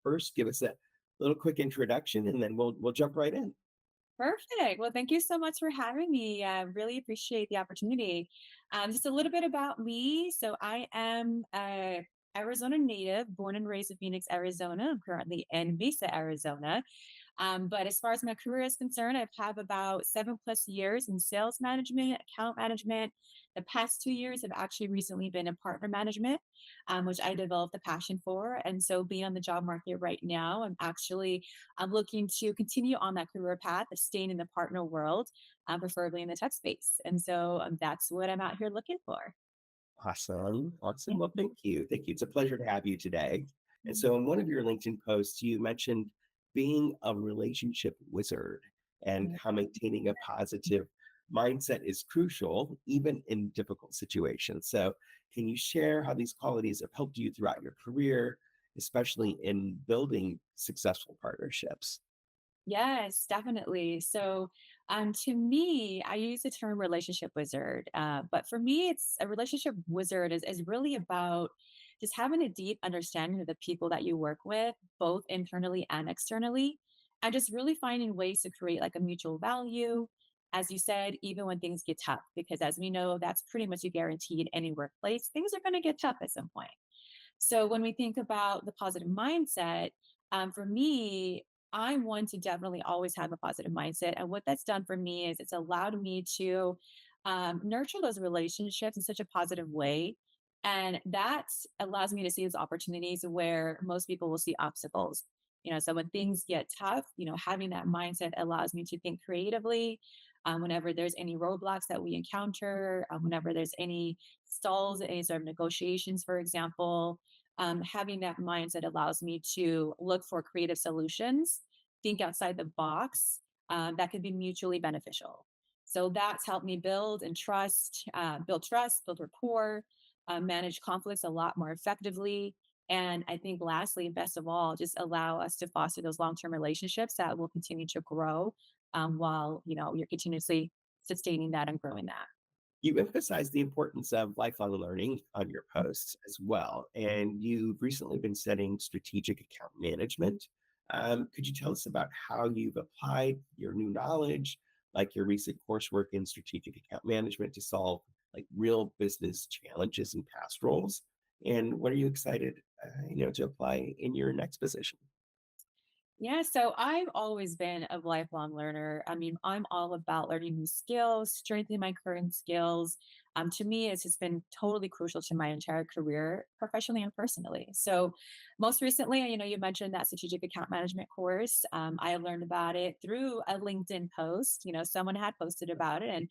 first give us a little quick introduction and then we'll jump right in. Perfect. Well, thank you so much for having me. I really appreciate the opportunity. Just a little bit about me. So, I am a Arizona native, born and raised in Phoenix, Arizona. I'm currently in Mesa, Arizona. But as far as my career is concerned, I've had about 7+ years in sales management, account management. The past 2 years have actually recently been in partner management, which I developed a passion for. And so, being on the job market right now, I'm looking to continue on that career path of staying in the partner world, preferably in the tech space. And so, that's what I'm out here looking for. Awesome. Awesome. Yeah. Well, thank you. Thank you. It's a pleasure to have you today. And so, in one of your LinkedIn posts, you mentioned being a relationship wizard and Mhm. how maintaining a positive mindset is crucial, even in difficult situations. So, can you share how these qualities have helped you throughout your career, especially in building successful partnerships? Yes, definitely. So, to me, I use the term relationship wizard. But for me, it's a relationship wizard is really about just having a deep understanding of the people that you work with, both internally and externally, and just really finding ways to create like a mutual value. As you said, even when things get tough, because as we know, that's pretty much a guarantee in any workplace, things are going to get tough at some point. So when we think about the positive mindset, for me, I want to definitely always have a positive mindset. And what that's done for me is it's allowed me to nurture those relationships in such a positive way. And that allows me to see those opportunities where most people will see obstacles. So when things get tough, having that mindset allows me to think creatively. Whenever there's any roadblocks that we encounter, whenever there's any stalls, any sort of negotiations, for example, having that mindset allows me to look for creative solutions, think outside the box that could be mutually beneficial. So that's helped me build trust, build rapport, manage conflicts a lot more effectively. And I think lastly, and best of all, just allow us to foster those long-term relationships that will continue to grow while you're continuously sustaining that and growing that. You emphasize the importance of lifelong learning on your posts as well. And you've recently been studying strategic account management. Could you tell us about how you've applied your new knowledge, like your recent coursework in strategic account management, to solve like real business challenges in past roles? And what are you excited, to apply in your next position? Yeah, so I've always been a lifelong learner. I mean, I'm all about learning new skills, strengthening my current skills. To me, it's just been totally crucial to my entire career, professionally and personally. So, most recently, you mentioned that strategic account management course. I learned about it through a LinkedIn post. Someone had posted about it, and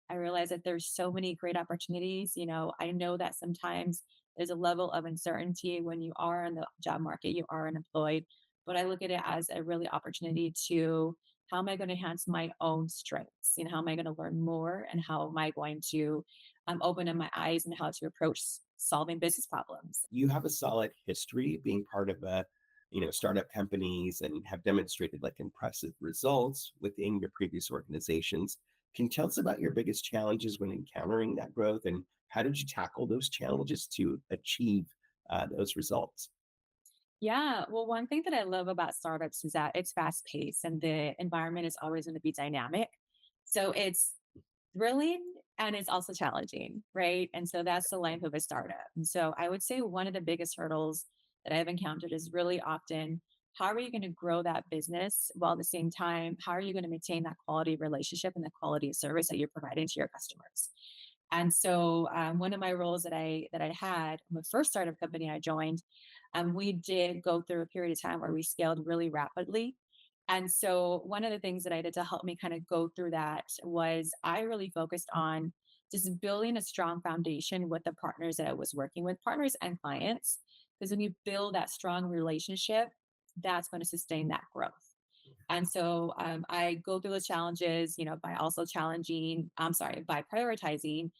I realized that there's so many great opportunities. I know that sometimes there's a level of uncertainty when you are in the job market, you are unemployed, but I look at it as a really opportunity to how am I going to enhance my own strengths? How am I going to learn more? And how am I going to open up my eyes and how to approach solving business problems? You have a solid history being part of startup companies and have demonstrated like impressive results within your previous organizations. Can you tell us about your biggest challenges when encountering that growth, and how did you tackle those challenges to achieve those results? Yeah. Well, one thing that I love about startups is that it's fast paced and the environment is always going to be dynamic. So it's thrilling and it's also challenging, right? And so that's the life of a startup. And so I would say one of the biggest hurdles that I've encountered is really often how are you going to grow that business while at the same time, how are you going to maintain that quality of relationship and the quality of service that you're providing to your customers? And so one of my roles that I had, the first startup company I joined, we did go through a period of time where we scaled really rapidly. And so one of the things that I did to help me kind of go through that was I really focused on just building a strong foundation with the partners that I was working with, partners and clients. Because when you build that strong relationship, that's going to sustain that growth. And so I go through the challenges, by also by prioritizing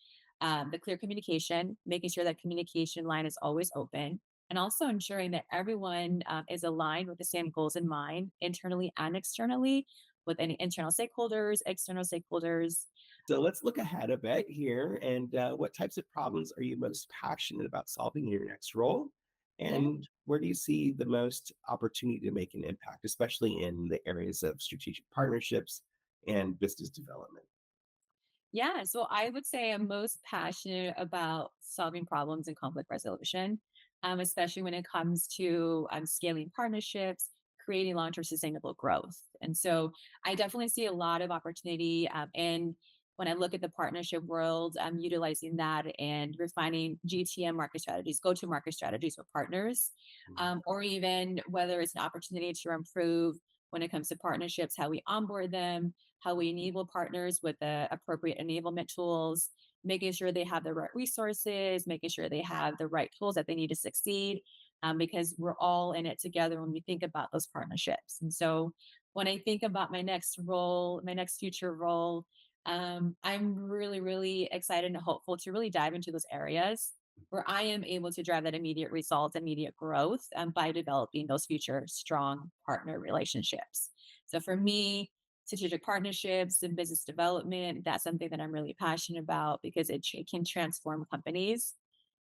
the clear communication, making sure that communication line is always open, and also ensuring that everyone is aligned with the same goals in mind, internally and externally, with any internal stakeholders, external stakeholders. So let's look ahead a bit here. And what types of problems are you most passionate about solving in your next role? Yeah. And where do you see the most opportunity to make an impact, especially in the areas of strategic partnerships and business development? Yeah, so I would say I'm most passionate about solving problems and conflict resolution, especially when it comes to scaling partnerships, creating long-term sustainable growth. And so I definitely see a lot of opportunity. And when I look at the partnership world, I'm utilizing that and refining GTM market strategies, go-to-market strategies with partners, Mhm. or even whether it's an opportunity to improve when it comes to partnerships, how we onboard them, how we enable partners with the appropriate enablement tools, making sure they have the right resources, making sure they have the right tools that they need to succeed, because we're all in it together when we think about those partnerships. And so when I think about my next role, my next future role, I'm really, really excited and hopeful to really dive into those areas where I am able to drive that immediate result, immediate growth by developing those future strong partner relationships. So for me, strategic partnerships and business development, that's something that I'm really passionate about because it can transform companies.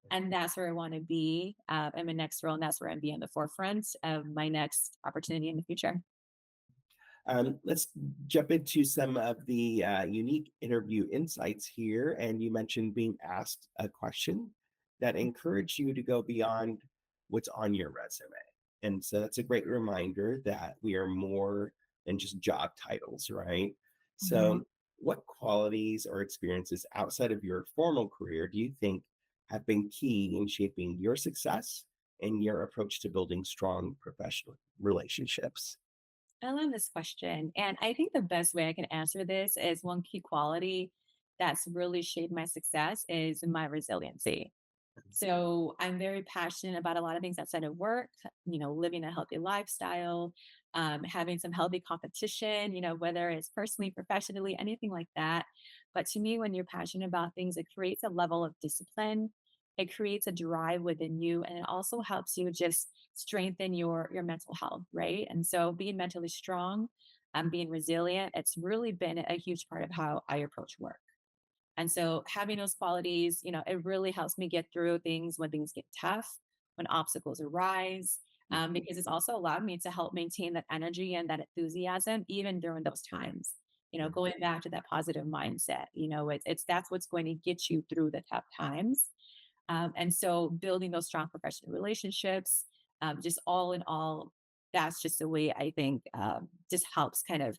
And that's where I want to be in my next role. And that's where I'm be in the forefront of my next opportunity in the future. Let's jump into some of the unique interview insights here. And you mentioned being asked a question that encouraged you to go beyond what's on your resume. And so that's a great reminder that we are more than just job titles, right? Mhm. So, what qualities or experiences outside of your formal career do you think have been key in shaping your success and your approach to building strong professional relationships? I love this question. And I think the best way I can answer this is one key quality that's really shaped my success is my resiliency. So I'm very passionate about a lot of things outside of work, living a healthy lifestyle, having some healthy competition, whether it's personally, professionally, anything like that. But to me, when you're passionate about things, it creates a level of discipline. It creates a drive within you, and it also helps you just strengthen your mental health, right? And so being mentally strong, being resilient, it's really been a huge part of how I approach work. And so having those qualities, it really helps me get through things when things get tough, when obstacles arise, because it's also allowed me to help maintain that energy and that enthusiasm even during those times. Going back to that positive mindset, it's that's what's going to get you through the tough times. And so building those strong professional relationships, just all in all, that's just the way I think just helps kind of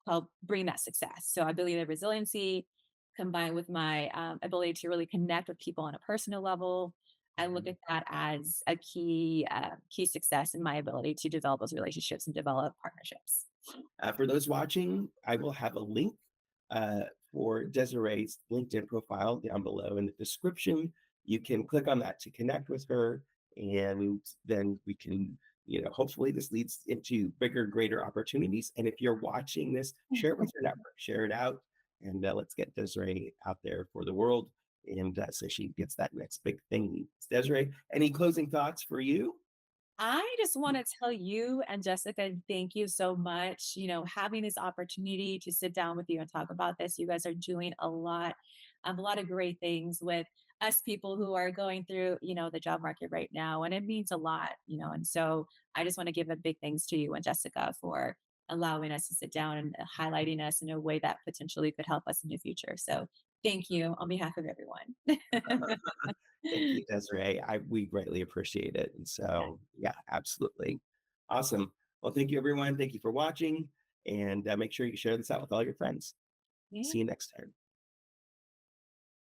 help bring that success. So I believe that resiliency combined with my ability to really connect with people on a personal level, I look Mhm. at that as a key success in my ability to develop those relationships and develop partnerships. For those watching, I will have a link uh, for Desiree's LinkedIn profile down below in the description. You can click on that to connect with her, and then we can, hopefully this leads into bigger, greater opportunities. And if you're watching this, share it with your network, share it out, and let's get Desiree out there for the world, and so she gets that next big thing. Desiree, any closing thoughts for you? I just want to tell you and Jessica, thank you so much. Having this opportunity to sit down with you and talk about this, you guys are doing a lot of great things with us people who are going through, the job market right now. And it means a lot. And so I just want to give a big thanks to you and Jessica for allowing us to sit down and highlighting us in a way that potentially could help us in the future. So thank you on behalf of everyone. Thank you, Desiree. We greatly appreciate it. And so, yeah, absolutely. Awesome. Well, thank you, everyone. Thank you for watching. And make sure you share this out with all your friends. Yeah. See you next time.